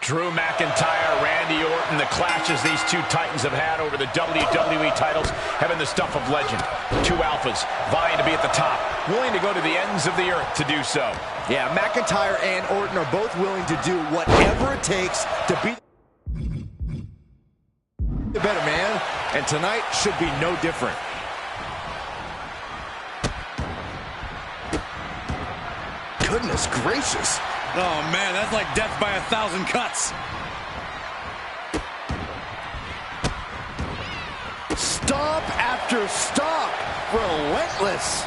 Drew McIntyre, Randy Orton, the clashes these two titans have had over the WWE titles have been the stuff of legend. Two alphas vying to be at the top, willing to go to the ends of the earth to do so. Yeah, McIntyre and Orton are both willing to do whatever it takes to beat the better man, and tonight should be no different. Goodness gracious. Oh, man, that's like death by 1,000 cuts. Stomp after stomp. Relentless.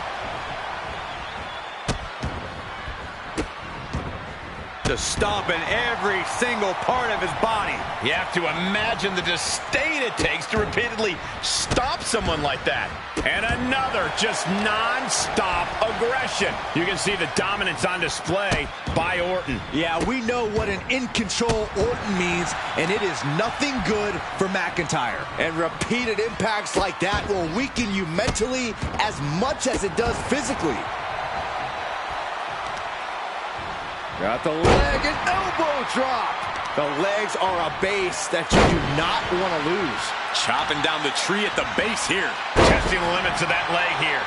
Just stomping every single part of his body. You have to imagine the disdain it takes to repeatedly stop someone like that. And another just non-stop aggression. You can see the dominance on display by Orton. Yeah, we know what an in-control Orton means, and it is nothing good for McIntyre. And repeated impacts like that will weaken you mentally as much as it does physically. Got the leg and elbow drop. The legs are a base that you do not want to lose. Chopping down the tree at the base here. Testing the limits of that leg here.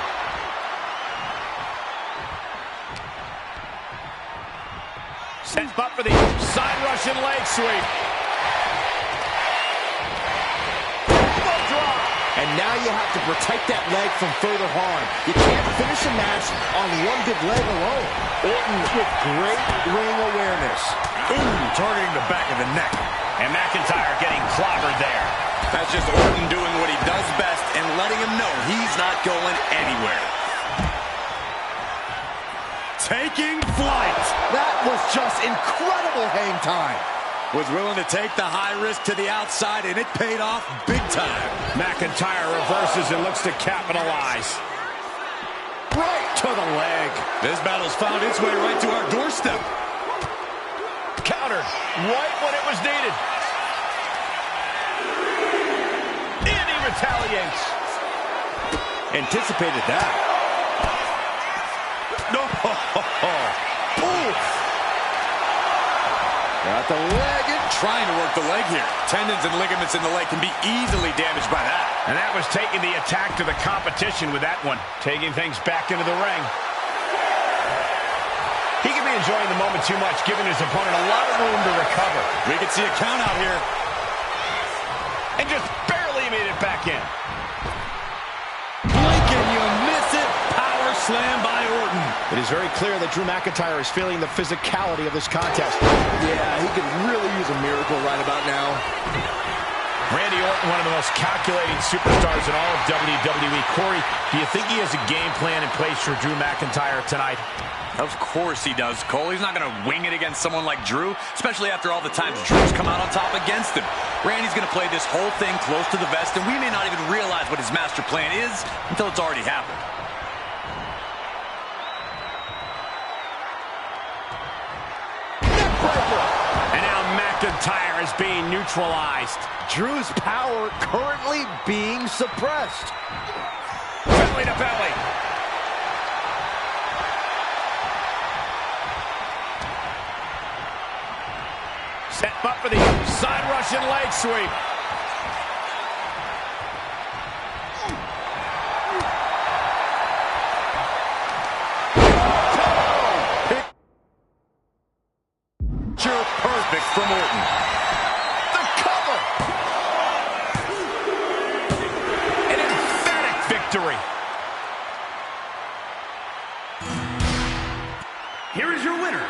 Sets up for the side Russian leg sweep. Elbow drop. And now you have to protect that leg from further harm. You can't finish a match on one good leg alone. Orton with great ring awareness. Ooh, targeting the back of the neck. And McIntyre getting clobbered there. That's just Orton doing what he does best and letting him know he's not going anywhere. Taking flight. That was just incredible hang time. Was willing to take the high risk to the outside, and it paid off big time. McIntyre reverses and looks to capitalize. Right to the leg. This battle's found its way right to our doorstep. Countered right when it was needed. And he retaliates. Anticipated that. No. Ooh. Got the leg in. Trying to work the leg here. Tendons and ligaments in the leg can be easily damaged by that. And that was taking the attack to the competition with that one. Taking things back into the ring. He could be enjoying the moment too much, giving his opponent a lot of room to recover. We could see a count out here. And just barely made it back in. Blink and you miss it. Power slam by Orton. It is very clear that Drew McIntyre is feeling the physicality of this contest. Yeah, he could really use a miracle right about now. Randy Orton, one of the most calculating superstars in all of WWE. Corey, do you think he has a game plan in place for Drew McIntyre tonight? Of course he does, Cole. He's not going to wing it against someone like Drew, especially after all the times Drew's come out on top against him. Randy's going to play this whole thing close to the vest, and we may not even realize what his master plan is until it's already happened. And now McIntyre is being neutralized. Drew's power currently being suppressed. Belly to belly. Set up for the side Russian leg sweep. Picture perfect from Orton. The cover. An emphatic victory. Here is your winner,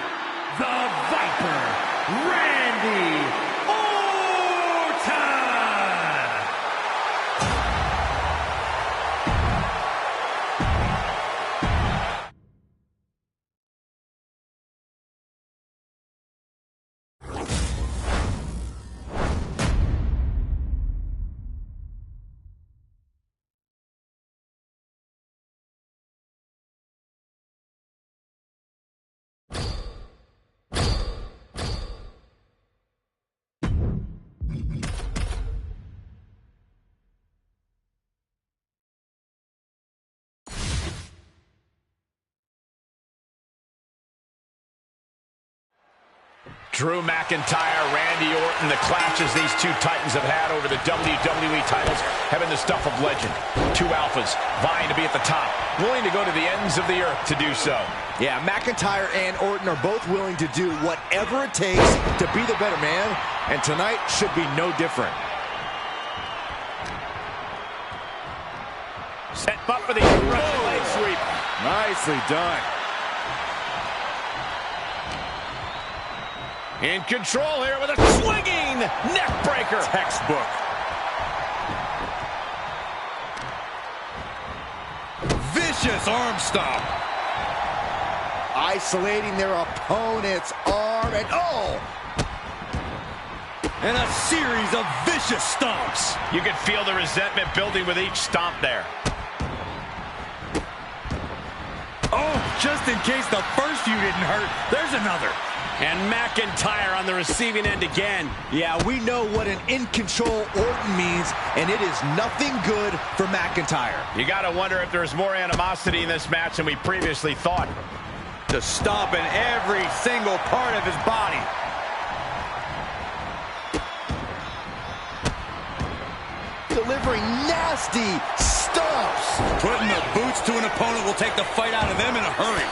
the Viper, Randy Drew McIntyre, Randy Orton, the clashes these two titans have had over the WWE titles have been the stuff of legend. Two alphas vying to be at the top, willing to go to the ends of the earth to do so. Yeah, McIntyre and Orton are both willing to do whatever it takes to be the better man, and tonight should be no different. Set up for the Russian leg sweep. Nicely done. In control here with a swinging neck breaker. Textbook. Vicious arm stomp. Isolating their opponent's arm, and And a series of vicious stomps. You can feel the resentment building with each stomp there. Oh, just in case the first few didn't hurt, there's another. And McIntyre on the receiving end again. Yeah, we know what an in-control Orton means, and it is nothing good for McIntyre. You got to wonder if there's more animosity in this match than we previously thought. Just stomping every single part of his body. Delivering nasty stomps. Putting the boots to an opponent will take the fight out of them in a hurry.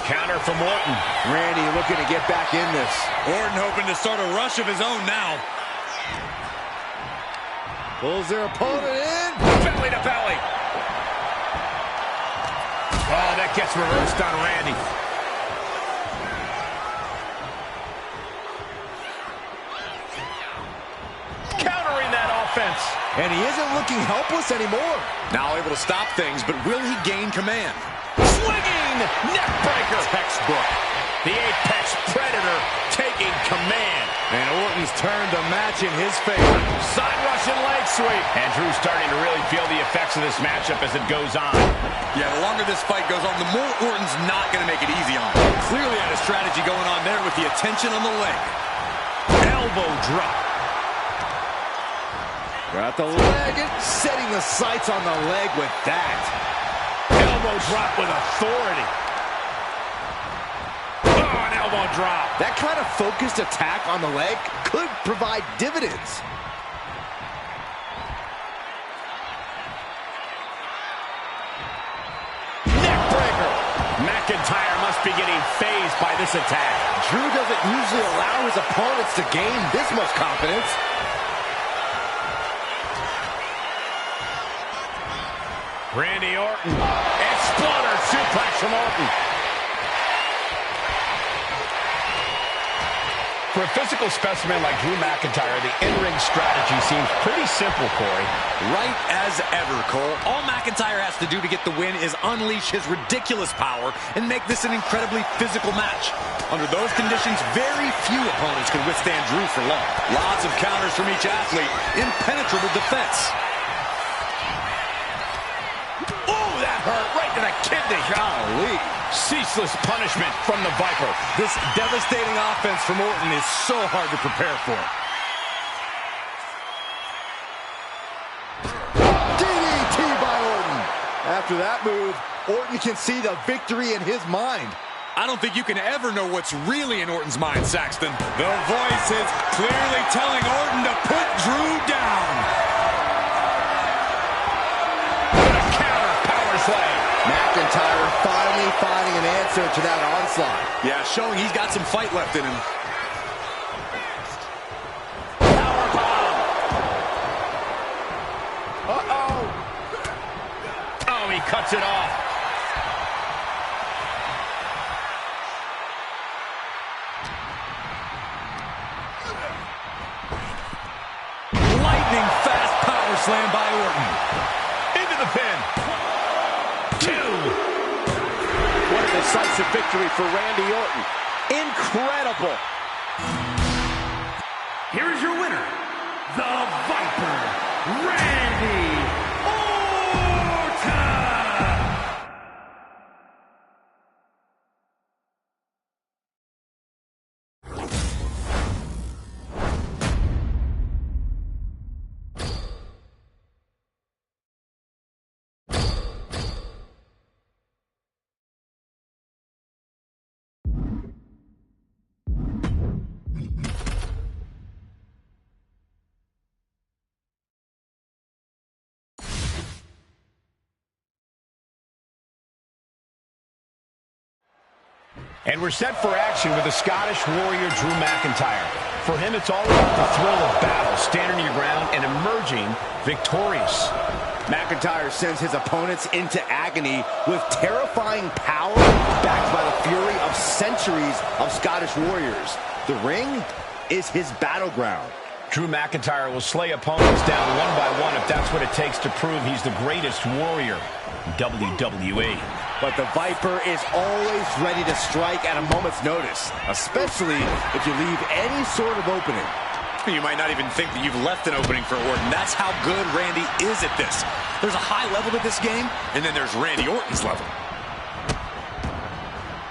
Counter from Orton. Randy looking to get back in this. Orton hoping to start a rush of his own now. Pulls their opponent in. Belly to belly. Oh, that gets reversed on Randy. Countering that offense. And he isn't looking helpless anymore. Now able to stop things, but will he gain command? Swinging neck breaker. Textbook. The Apex Predator taking command. And Orton's turned the match in his favor. Side Russian leg sweep. And Drew's starting to really feel the effects of this matchup as it goes on. Yeah, the longer this fight goes on, the more Orton's not going to make it easy on him. Clearly had a strategy going on there with the attention on the leg. Elbow drop. Got the leg and setting the sights on the leg with that. Elbow drop with authority. Oh, an elbow drop. That kind of focused attack on the leg could provide dividends. Neck breaker. McIntyre must be getting phased by this attack. Drew doesn't usually allow his opponents to gain this much confidence. Randy Orton. Exploder suplex from Orton. For a physical specimen like Drew McIntyre, the in-ring strategy seems pretty simple, Corey. Right as ever, Cole. All McIntyre has to do to get the win is unleash his ridiculous power and make this an incredibly physical match. Under those conditions, very few opponents can withstand Drew for long. Lots of counters from each athlete. Impenetrable defense. Oh, that hurt right to the kidney. Golly. Ceaseless punishment from the Viper. This devastating offense from Orton is so hard to prepare for. DDT by Orton. After that move, Orton can see the victory in his mind. I don't think you can ever know what's really in Orton's mind, Saxton. The voice is clearly telling Orton to put Drew down. McIntyre finally finding an answer to that onslaught. Yeah, showing he's got some fight left in him. Powerbomb. Uh-oh. Oh, he cuts it off. Lightning fast power slam by Orton. Into the pin. What a decisive victory for Randy Orton. Incredible. Here is your winner, the Viper, Randy Orton! And we're set for action with the Scottish Warrior, Drew McIntyre. For him, it's all about the thrill of battle, standing your ground and emerging victorious. McIntyre sends his opponents into agony with terrifying power backed by the fury of centuries of Scottish warriors. The ring is his battleground. Drew McIntyre will slay opponents down one by one if that's what it takes to prove he's the greatest warrior in WWE. But the Viper is always ready to strike at a moment's notice, especially if you leave any sort of opening. You might not even think that you've left an opening for Orton. That's how good Randy is at this. There's a high level to this game, and then there's Randy Orton's level.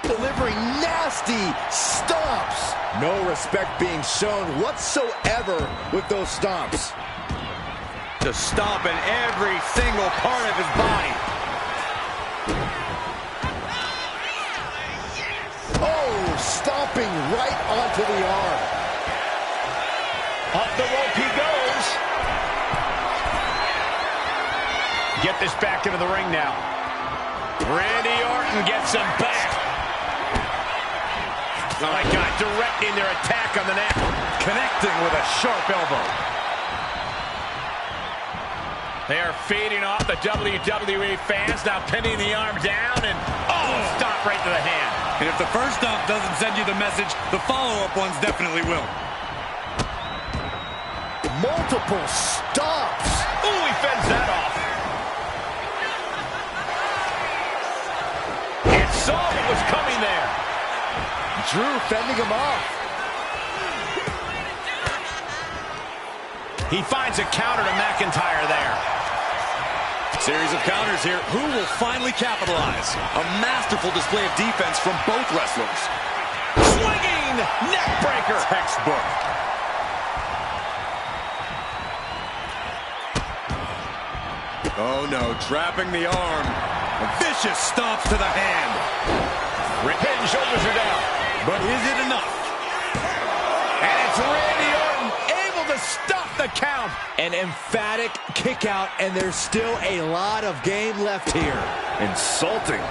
Delivering nasty stomps. No respect being shown whatsoever with those stomps. To stomp in every single part of his body. Oh, stomping right onto the arm. Up the rope he goes. Get this back into the ring now. Randy Orton gets him back. Oh my God, directing their attack on the neck. Connecting with a sharp elbow. They are feeding off the WWE fans, now pinning the arm down and, stomp right to the hand. And if the first stomp doesn't send you the message, the follow-up ones definitely will. Multiple stomps. Ooh, he fends that off. And saw what was coming there. Drew fending him off. He finds a counter to McIntyre there. Series of counters here. Who will finally capitalize? A masterful display of defense from both wrestlers. Swinging neck breaker. Textbook. Oh no, trapping the arm. Vicious stomps to the hand. Pin shoulders are down. But is it enough? And it's Randy Orton able to stop the count. An emphatic kick out, and there's still a lot of game left here. Insulting.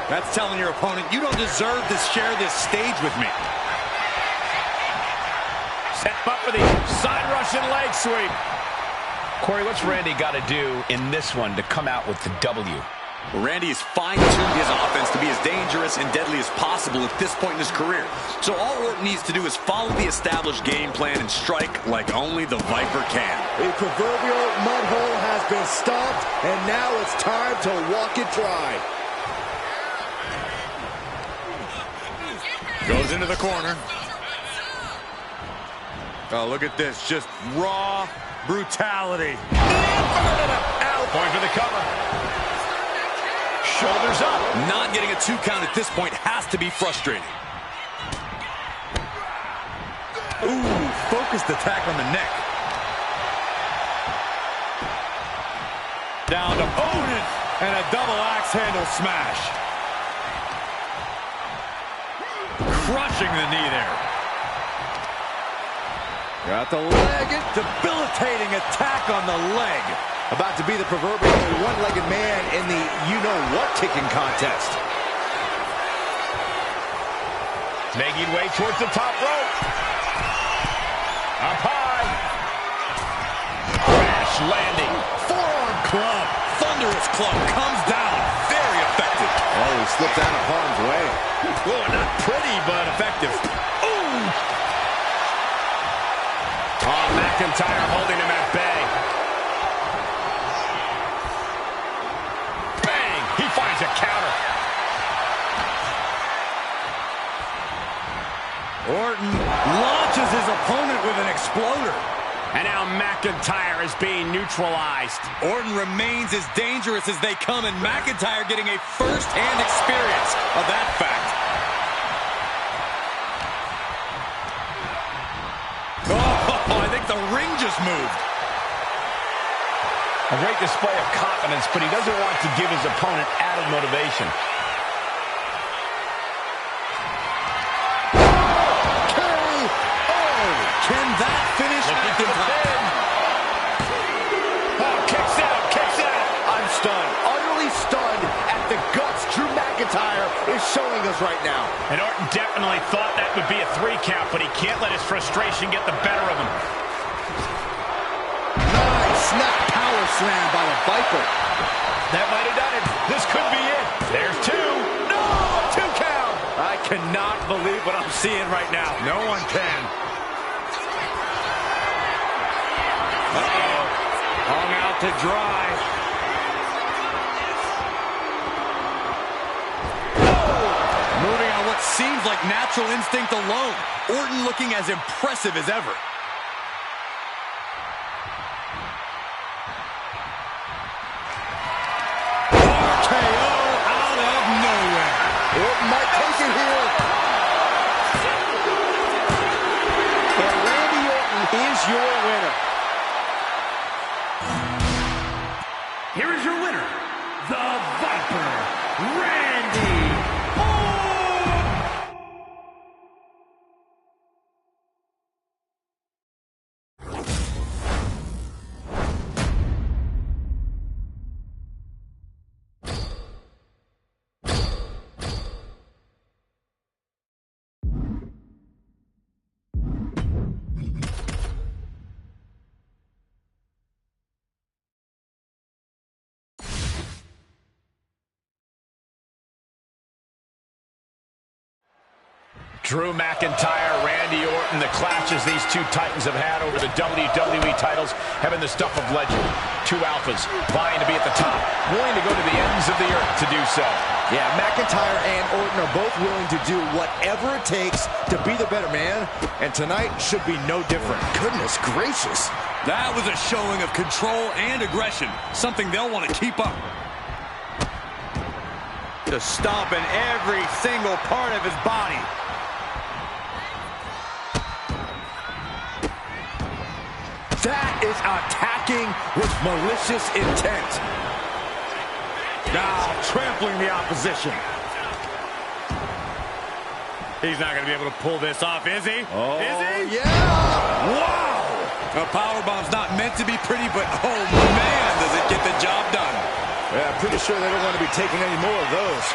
That's telling your opponent, you don't deserve to share this stage with me. Set up for the side Russian leg sweep. Corey, what's Randy got to do in this one to come out with the W? Randy has fine-tuned his offense to be as dangerous and deadly as possible at this point in his career. So all Orton needs to do is follow the established game plan and strike like only the Viper can. The proverbial mud hole has been stomped, and now it's time to walk it dry. Goes into the corner. Oh, look at this. Just raw brutality. Out. Point for the cover. Shoulders up. Not getting a 2 count at this point has to be frustrating. Ooh, focused attack on the neck. Down to opponent and a double axe handle smash. Crushing the knee there. Got the leg. Debilitating attack on the leg. About to be the proverbial one-legged man in the you-know-what kicking contest. Making way towards the top rope. Up high. Crash landing. Forearm club. Thunderous club comes down. Very effective. Oh, he slipped out of harm's way. Oh, not pretty, but effective. Ooh. Oh, McIntyre holding him at bay. He finds a counter. Orton launches his opponent with an exploder. And now McIntyre is being neutralized. Orton remains as dangerous as they come, and McIntyre getting a first-hand experience of that fact. Oh, I think the ring just moved. A great display of confidence, but he doesn't want to give his opponent added motivation. Can that finish McIntyre? Oh, kicks out. I'm stunned, utterly stunned at the guts Drew McIntyre is showing bananas right now. And Orton definitely thought that would be a 3 count, but he can't let his frustration get the better of him. Nice snap power slam by the Viper. That might have done it. This could be it. There's 2. No, a 2 count. I cannot believe what I'm seeing right now. No one can. Uh-oh. Hung out to dry. Moving on what seems like natural instinct alone. Orton looking as impressive as ever. RKO out of nowhere. Orton might take it here. And Randy Orton is your winner. Here is your winner, the Viper, Randy Orton. Drew McIntyre, Randy Orton, the clashes these 2 titans have had over the WWE titles have been the stuff of legend. 2 alphas vying to be at the top, willing to go to the ends of the earth to do so. Yeah, McIntyre and Orton are both willing to do whatever it takes to be the better man, and tonight should be no different. Goodness gracious. That was a showing of control and aggression, something they'll want to keep up. Just stomping every single part of his body. That is attacking with malicious intent. Now trampling the opposition. He's not going to be able to pull this off, is he? Oh, is he? yeah! Wow! A powerbomb's not meant to be pretty, but oh man, does it get the job done. Yeah, I'm pretty sure they don't want to be taking any more of those.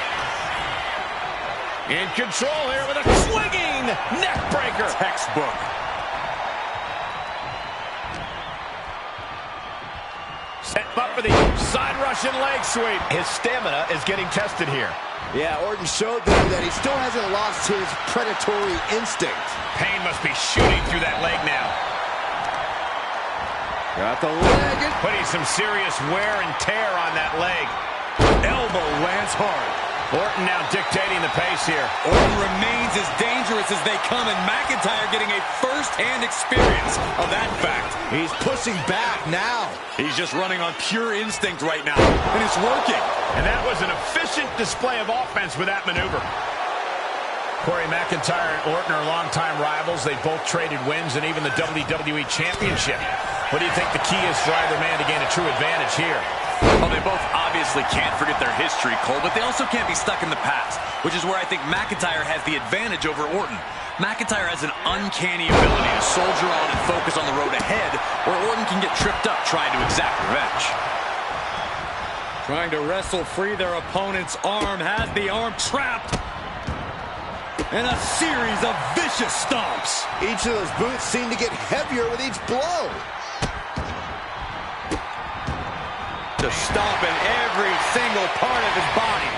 In control here with a swinging neck breaker. Textbook. Set up for the side Russian leg sweep. His stamina is getting tested here. Yeah, Orton showed them that he still hasn't lost his predatory instinct. Pain must be shooting through that leg now. Got the leg. Putting some serious wear and tear on that leg. Elbow lands hard. Orton now dictating the pace here. Orton remains as dangerous as they come, and McIntyre getting a first-hand experience of that fact. He's pushing back now. He's just running on pure instinct right now, and it's working. And that was an efficient display of offense with that maneuver. Corey McIntyre and Orton are longtime rivals. They both traded wins and even the WWE Championship. What do you think the key is for either man to gain a true advantage here? Well, they both obviously can't forget their history, Cole, but they also can't be stuck in the past, which is where I think McIntyre has the advantage over Orton. McIntyre has an uncanny ability to soldier on and focus on the road ahead, where Orton can get tripped up trying to exact revenge. Trying to wrestle free their opponent's arm, has the arm trapped. And a series of vicious stomps. Each of those boots seem to get heavier with each blow. Just stomping every single part of his body.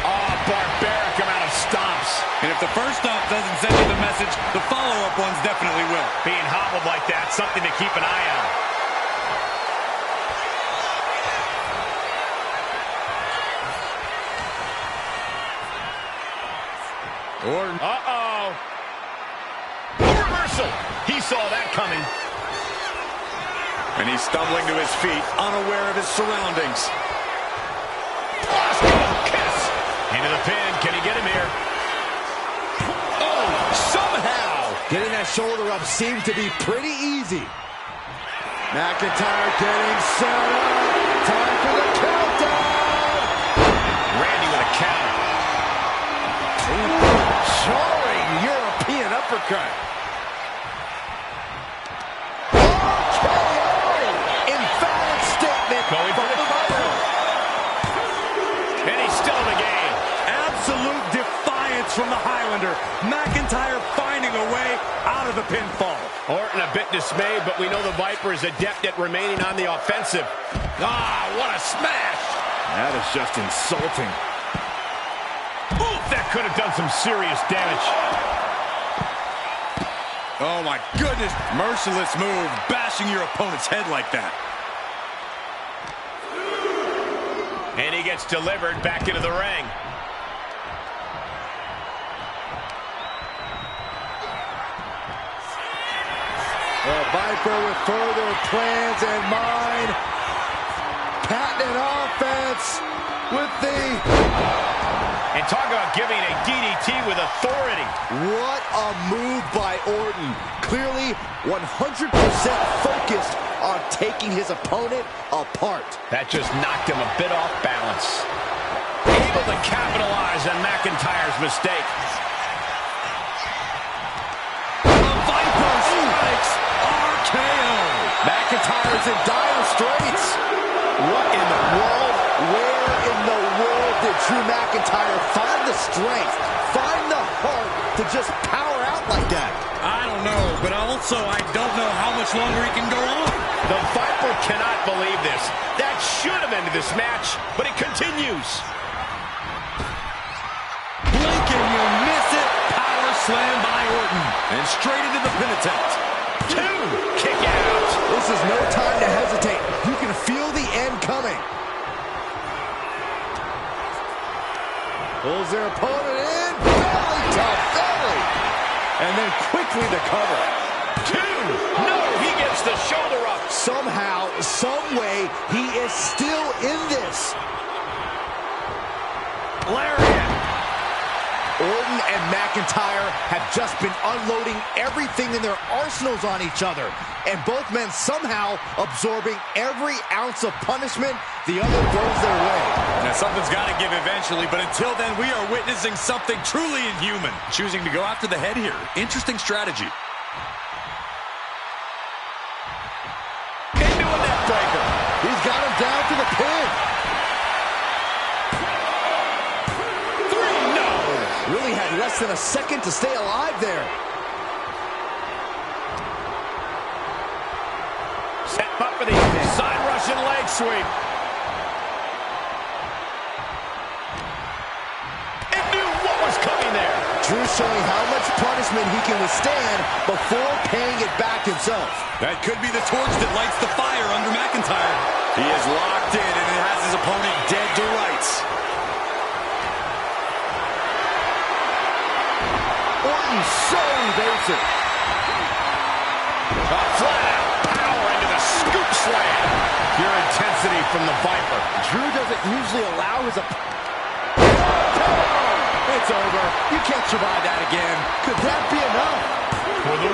Oh, barbaric amount of stomps. And if the first stomp doesn't send you the message, the follow-up ones definitely will. Being hobbled like that, something to keep an eye on. Orton. Uh-oh. Reversal. He saw that coming. And he's stumbling to his feet, unaware of his surroundings. Kiss. Into the pin. Can he get him here? Oh, somehow. Getting that shoulder up seems to be pretty easy. McIntyre getting set up. Time for the countdown. Randy with a counter. Soaring European uppercut. RKO! Emphatic statement Going for from the Viper. attacks from the Highlander. McIntyre finding a way out of the pinfall. Orton a bit dismayed, but we know the Viper is adept at remaining on the offensive. Ah, what a smash! That is just insulting. Oof, that could have done some serious damage. Oh my goodness, merciless move, bashing your opponent's head like that. And he gets delivered back into the ring. The Viper with further plans in mind. Patented offense with the... And talk about giving a DDT with authority. What a move by Orton. Clearly 100% focused on taking his opponent apart. That just knocked him a bit off balance. Able to capitalize on McIntyre's mistake. The Viper strikes RKO. McIntyre's in dire straits. What in the world? Where in the world did Drew McIntyre find the strength, find the heart to just power out like that? I don't know, but also I don't know how much longer he can go on. The Viper cannot believe this. That should have ended this match, but it continues. Blink and you'll miss it. Power slam by Orton. And straight into the pin attempt. 2, kick out. This is no time to hesitate. You can feel the end coming. Pulls their opponent in, belly to belly. And then quickly the cover. 2, no, he gets the shoulder up. Somehow, some way, he is still in this. Lariat. Orton and McIntyre have just been unloading everything in their arsenals on each other. And both men somehow absorbing every ounce of punishment the other throws their way. Now something's got to give eventually, but until then we are witnessing something truly inhuman. Choosing to go after the head here. Interesting strategy. Into a neck breaker. He's got him down to the pin. 3, no. Really had less than a second to stay alive there. Set up for the side Russian leg sweep. It knew what was coming there. Drew showing how much punishment he can withstand before paying it back himself. That could be the torch that lights the fire under McIntyre. He is locked in and it has his opponent dead to rights. Orton so evasive. A flat out power into the scoop slam. Pure intensity from the Viper. Drew doesn't usually allow his It's over. You can't survive that again. Could that be enough? For the